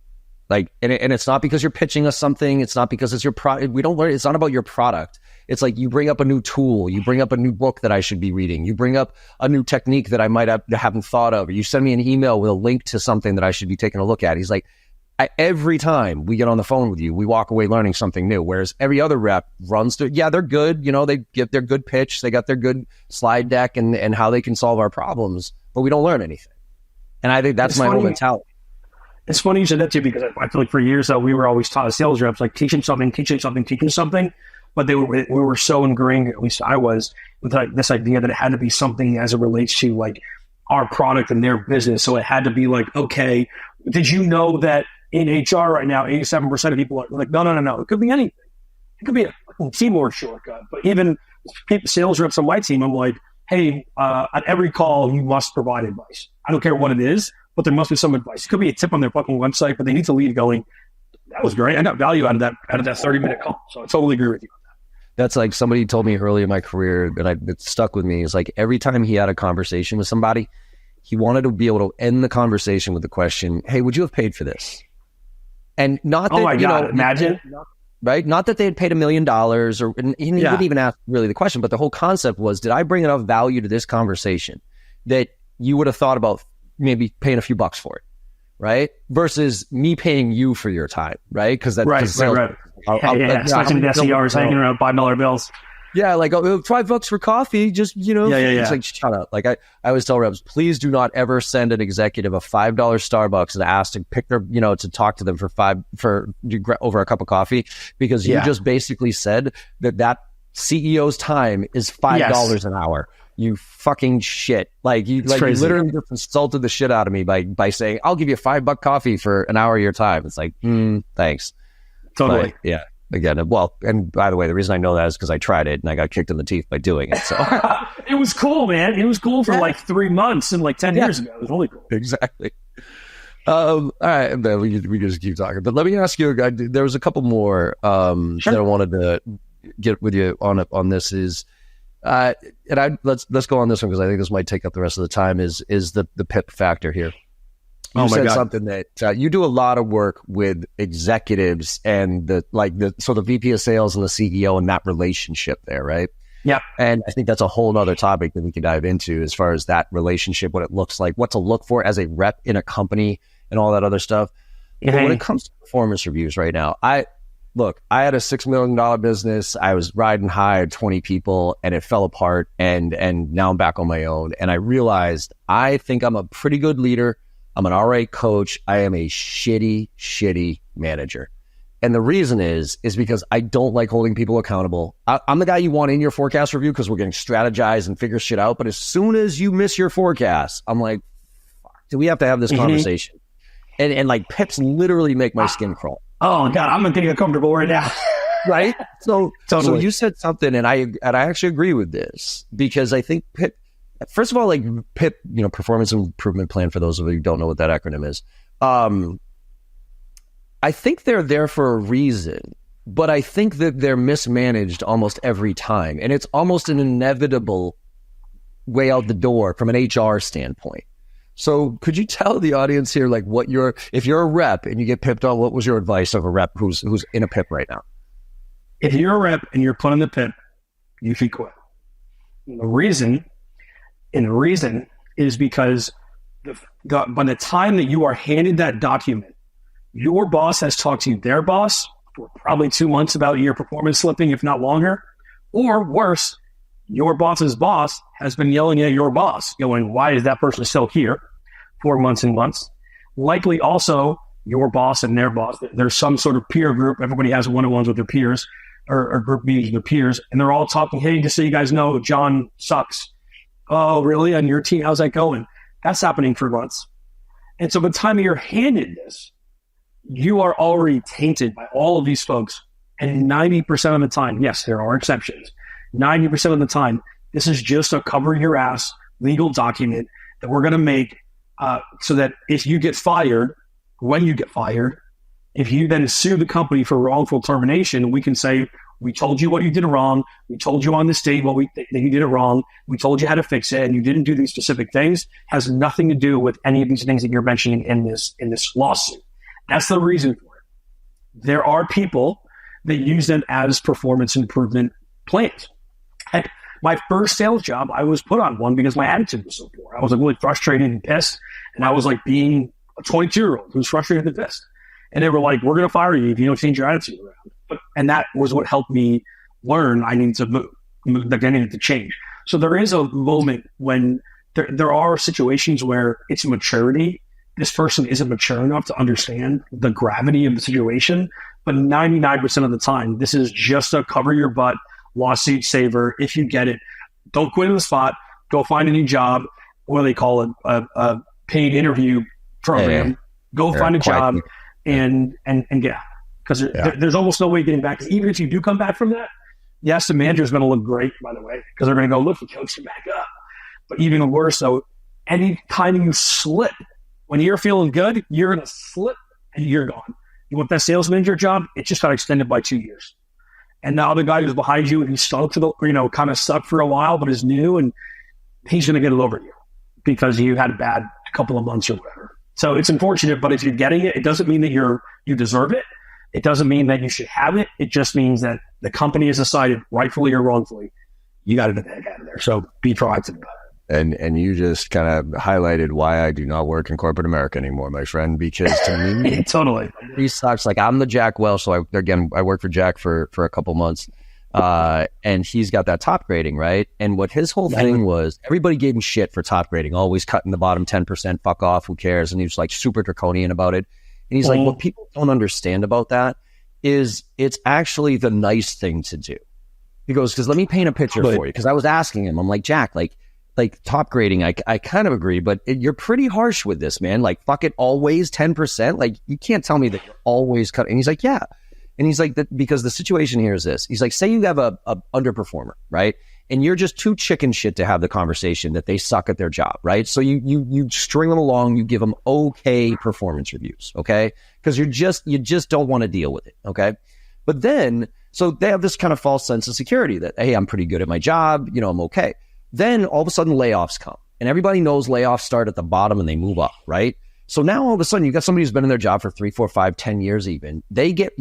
Like, and it's not because you're pitching us something. It's not because it's your product. We don't learn. It's not about your product. It's like you bring up a new tool. You bring up a new book that I should be reading. You bring up a new technique that I might haven't thought of. Or you send me an email with a link to something that I should be taking a look at." He's like, every time we get on the phone with you, we walk away learning something new. Whereas every other rep runs through, yeah, they're good. They get their good pitch. They got their good slide deck and how they can solve our problems, but we don't learn anything. And I think that's my whole mentality. It's funny you said that too, because I feel like for years though, we were always taught as sales reps, like teaching something. But we were so ingrained, at least I was, with like this idea that it had to be something as it relates to like our product and their business. So it had to be like, okay, did you know that in HR right now, 87% of people are like, no. It could be anything. It could be a keyboard shortcut. But even sales reps on my team, I'm like, hey, at every call, you must provide advice. I don't care what it is, but there must be some advice. It could be a tip on their fucking website, but they need to lead going, "That was great. I got value out of that 30-minute call." So I totally agree with you on that. That's like somebody told me early in my career that it stuck with me. Is like every time he had a conversation with somebody, he wanted to be able to end the conversation with the question, hey, would you have paid for this? And not that, oh my God, imagine. Right? Not that they had paid $1 million, and he didn't even ask really the question, but the whole concept was, did I bring enough value to this conversation that you would have thought about maybe paying a few bucks for it, right? Versus me paying you for your time, right? Because that's right. Especially the SERs hanging around $5 bills. Yeah, like $5 for coffee, just, It's like, shut up. Like I always tell reps, please do not ever send an executive a $5 Starbucks and ask to pick their, to talk to them for over a cup of coffee, because you just basically said that CEO's time is $5 an hour. You fucking shit. You literally just insulted the shit out of me by saying, I'll give you a $5 coffee for an hour of your time. It's like, thanks. Totally. But, yeah. Again, well, and by the way, the reason I know that is because I tried it and I got kicked in the teeth by doing it. So it was cool, man. It was cool for 3 months and 10 years ago. It was really cool. Exactly. All right, then we just keep talking. But let me ask you, there was a couple more that I wanted to get with you on this. Is let's go on this one because I think this might take up the rest of the time. Is the PIP factor here? You said something that you do a lot of work with executives and the VP of sales and the CEO and that relationship there, right? Yeah. And I think that's a whole nother topic that we can dive into as far as that relationship, what it looks like, what to look for as a rep in a company and all that other stuff. But when it comes to performance reviews right now, I had a $6 million business. I was riding high at 20 people and it fell apart. And now I'm back on my own. And I realized I think I'm a pretty good leader. I'm an all right coach. I am a shitty manager. And the reason is because I don't like holding people accountable. I'm the guy you want in your forecast review because we're getting strategize and figure shit out. But as soon as you miss your forecast, I'm like, fuck, do we have to have this conversation? And PIPs literally make my skin crawl. Oh God, I'm getting uncomfortable right now. Right? So, totally. So you said something and I actually agree with this because I think PIP, first of all, PIP, performance improvement plan, for those of you who don't know what that acronym is. I think they're there for a reason, but I think that they're mismanaged almost every time. And it's almost an inevitable way out the door from an HR standpoint. So could you tell the audience here, if you're a rep and you get pipped on, what was your advice of a rep who's in a PIP right now? If you're a rep and you're put in the PIP, you should quit. The reason is because by the time that you are handed that document, your boss has talked to their boss for probably 2 months about your performance slipping, if not longer. Or worse, your boss's boss has been yelling at your boss, going, why is that person still here for months and months? Likely also your boss and their boss. There's some sort of peer group. Everybody has one-on-ones with their peers or group meetings with their peers. And they're all talking, hey, just so you guys know, John sucks. Oh, really? On your team, how's that going? That's happening for months. And so by the time you're handed this, you are already tainted by all of these folks. And 90% of the time, yes, there are exceptions. 90% of the time, this is just a cover your ass legal document that we're going to make so that if you get fired, when you get fired, if you then sue the company for wrongful termination, we can say, we told you what you did wrong. We told you on this date that you did it wrong. We told you how to fix it, and you didn't do these specific things. Has nothing to do with any of these things that you're mentioning in this lawsuit. That's the reason for it. There are people that use them as performance improvement plans. Heck, my first sales job, I was put on one because my attitude was so poor. I was really frustrated and pissed, and I was being a 22-year-old who's frustrated and pissed. And they were like, we're going to fire you if you don't change your attitude around. And that was what helped me learn I needed to move, that I needed to change. So there is a moment when there are situations where it's maturity. This person isn't mature enough to understand the gravity of the situation. But 99% of the time, this is just a cover your butt lawsuit saver. If you get it, don't quit on the spot. Go find a new job. What do they call it? A paid interview program. Go find a job and yeah. Because there's almost no way of getting back. Because even if you do come back from that, yes, the manager is going to look great, by the way, because they're going to go, look, he coached you back up. But even worse, so any time you slip, when you're feeling good, you're going to slip and you're gone. You want that sales manager job? It just got extended by 2 years. And the other guy who's behind you, and he's stuck to kind of stuck for a while, but is new, and he's going to get it over you because you had a bad couple of months or whatever. So it's unfortunate, but if you're getting it, it doesn't mean that you deserve it. It doesn't mean that you should have it. It just means that the company has decided, rightfully or wrongfully, you got to get the heck out of there. So be proactive about it. And you just kind of highlighted why I do not work in corporate America anymore, my friend, because to me, totally. He sucks. Like, I'm the Jack Welch. So I worked for Jack for a couple months. And he's got that top grading, right? And what his whole thing was, everybody gave him shit for top grading, always cutting the bottom 10%, fuck off, who cares? And he was like super draconian about it. And he's like, what people don't understand about that is it's actually the nice thing to do. He goes, because let me paint a picture for you. Because I was asking him, I'm like, Jack, like top grading, I kind of agree, but you're pretty harsh with this, man. Like, fuck it, always 10%. Like, you can't tell me that you're always cutting. And he's like, yeah. And he's like, because the situation here is this. He's like, say you have a underperformer, right? And you're just too chicken shit to have the conversation that they suck at their job, right? So you string them along, you give them okay performance reviews, okay? Because you just don't want to deal with it, okay? But then, so they have this kind of false sense of security that, hey, I'm pretty good at my job, I'm okay. Then all of a sudden layoffs come. And everybody knows layoffs start at the bottom and they move up, right? So now all of a sudden you got somebody who's been in their job for 3, 4, 5, 10 years even. They get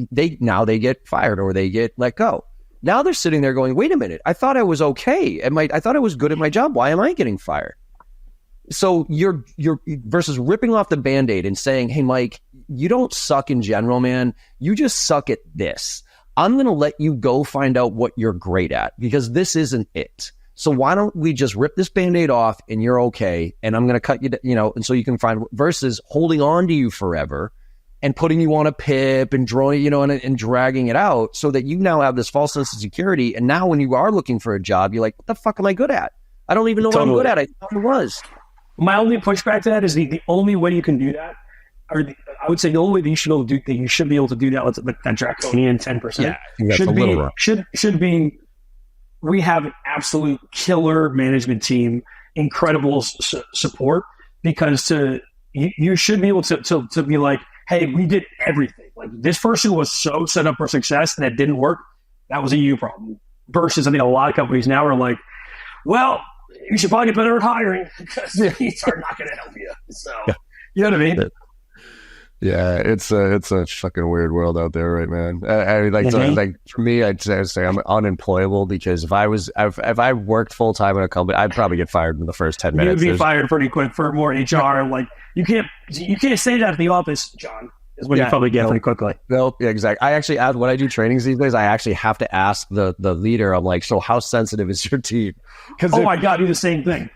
fired or they get let go. Now they're sitting there going, wait a minute, I thought I was okay. I thought I was good at my job. Why am I getting fired? So you're versus ripping off the Band-Aid and saying, hey, Mike, you don't suck in general, man. You just suck at this. I'm going to let you go find out what you're great at because this isn't it. So why don't we just rip this Band-Aid off and you're okay. And I'm going to cut you, and so you can find versus holding on to you forever and putting you on a PIP and drawing, and dragging it out so that you now have this false sense of security. And now when you are looking for a job, you're like, what the fuck am I good at? I don't even know what I'm good at. I thought I was. My only pushback to that is the only way you can do that, I would say the only way that you should be able to do that with that draconian 10%. Yeah, should be we have an absolute killer management team, incredible support, because you should be able to be like, hey, we did everything. Like, this person was so set up for success that it didn't work. That was a you problem. Versus, I think a lot of companies now are like, well, you should probably get better at hiring because these are not going to help you. So, you know what I mean? Yeah, it's a fucking weird world out there, right, man? Like for me, I'd say I'm unemployable because if I worked full time in a company, I'd probably get fired in the first 10 minutes. You'd be fired pretty quick for more HR. Like, you can't say that at the office, John. Is when you probably get pretty quickly. No, yeah, exactly. I actually ask when I do trainings these days. I actually have to ask the leader. I'm like, so how sensitive is your team? My God, do the same thing.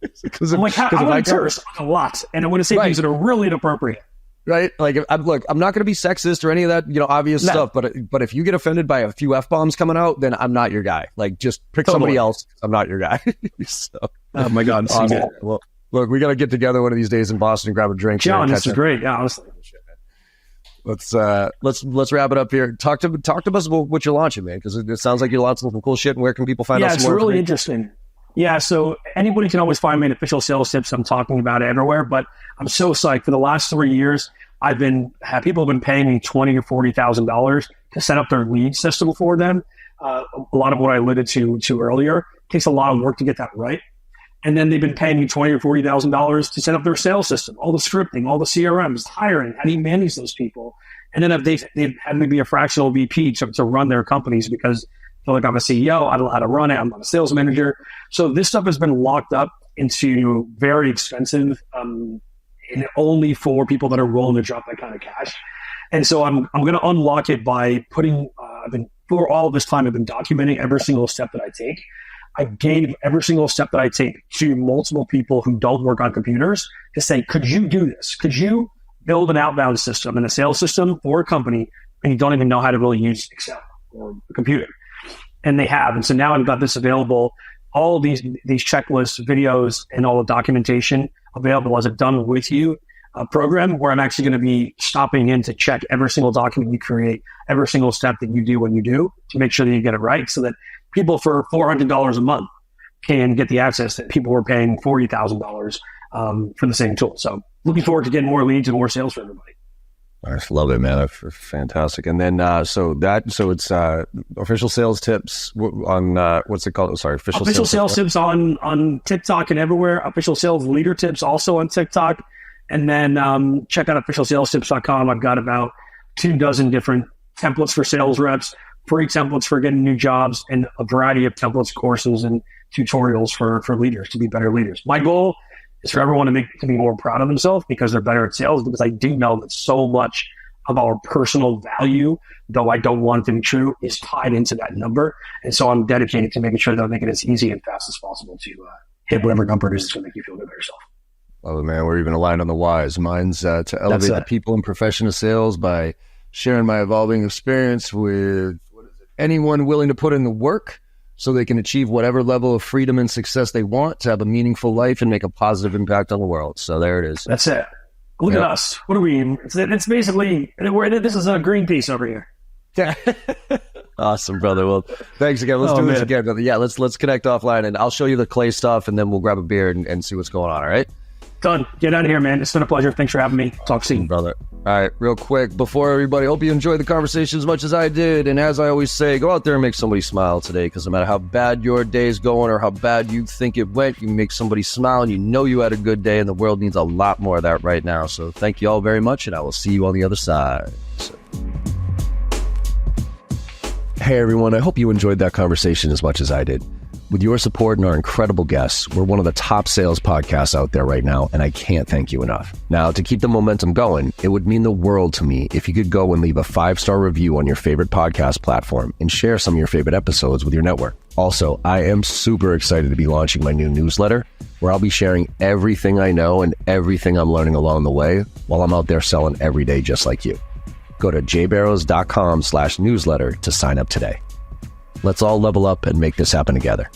I'm like, I'm going to curse a lot, and I'm going to say things that are really inappropriate. Right? Like, I'm not going to be sexist or any of that, obvious stuff. But if you get offended by a few F-bombs coming out, then I'm not your guy. Like, just pick somebody else. I'm not your guy. So, oh my God. Awesome. Well, look, we got to get together one of these days in Boston and grab a drink. John, this is great. Yeah, honestly. Let's wrap it up here. Talk to us about what you're launching, man, because it sounds like you're launching some cool shit. And where can people find out some more? Yeah, it's really interesting. Yeah, so anybody can always find me in official sales tips. I'm talking about it everywhere, but I'm so psyched. For the last 3 years, people have been paying me $20,000 or $40,000 to set up their lead system for them. A lot of what I alluded to earlier takes a lot of work to get that right. And then they've been paying me $20,000 or $40,000 to set up their sales system, all the scripting, all the CRMs, hiring, how do you manage those people? And then they've had me be a fractional VP to run their companies because I feel like I'm a CEO, I don't know how to run it, I'm not a sales manager. So this stuff has been locked up into very expensive, and only for people that are willing to drop that kind of cash. And so I'm going to unlock it by putting, for all this time, I've been documenting every single step that I take. I gave every single step that I take to multiple people who don't work on computers to say, could you do this? Could you build an outbound system and a sales system for a company and you don't even know how to really use Excel or a computer? And they have. And so now I've got this available, all of these checklists, videos, and all the documentation available as a done with you program where I'm actually going to be stopping in to check every single document you create, every single step that you do when you do to make sure that you get it right so that people for $400 a month can get the access that people were paying $40,000 for the same tool. So looking forward to getting more leads and more sales for everybody. I just love it, man. That's fantastic. And then, so it's official sales tips on what's it called? Sorry, official sales tips on TikTok and everywhere. Official sales leader tips also on TikTok. And then check out officialsalestips.com. I've got about 24 different templates for sales reps, free templates for getting new jobs, and a variety of templates, courses, and tutorials for leaders to be better leaders. My goal is for everyone to be more proud of themselves because they're better at sales, because I do know that so much of our personal value, though I don't want it to be true, is tied into that number. And so I'm dedicated to making sure that I make it as easy and fast as possible to hit whatever number it is that's going to make you feel good about yourself. Oh, man, we're even aligned on the whys. Mine's to elevate the people and profession of sales by sharing my evolving experience with anyone willing to put in the work so they can achieve whatever level of freedom and success they want to have a meaningful life and make a positive impact on the world. So there it is. That's it. Look at us. What are we? It's basically, this is a Greenpeace over here. Yeah. Awesome, brother. Well, thanks again. Let's do this again, brother. Yeah, let's connect offline, and I'll show you the clay stuff, and then we'll grab a beer and see what's going on, all right? Done. Get out of here, man. It's been a pleasure. Thanks for having me. Talk soon. Brother. All right, real quick, before everybody, hope you enjoyed the conversation as much as I did. And as I always say, go out there and make somebody smile today, because no matter how bad your day's going or how bad you think it went, you make somebody smile and you know you had a good day, and the world needs a lot more of that right now. So thank you all very much, and I will see you on the other side. Hey, everyone. I hope you enjoyed that conversation as much as I did. With your support and our incredible guests, we're one of the top sales podcasts out there right now, and I can't thank you enough. Now, to keep the momentum going, it would mean the world to me if you could go and leave a 5-star review on your favorite podcast platform and share some of your favorite episodes with your network. Also, I am super excited to be launching my new newsletter, where I'll be sharing everything I know and everything I'm learning along the way while I'm out there selling every day just like you. Go to jbarrows.com/newsletter to sign up today. Let's all level up and make this happen together.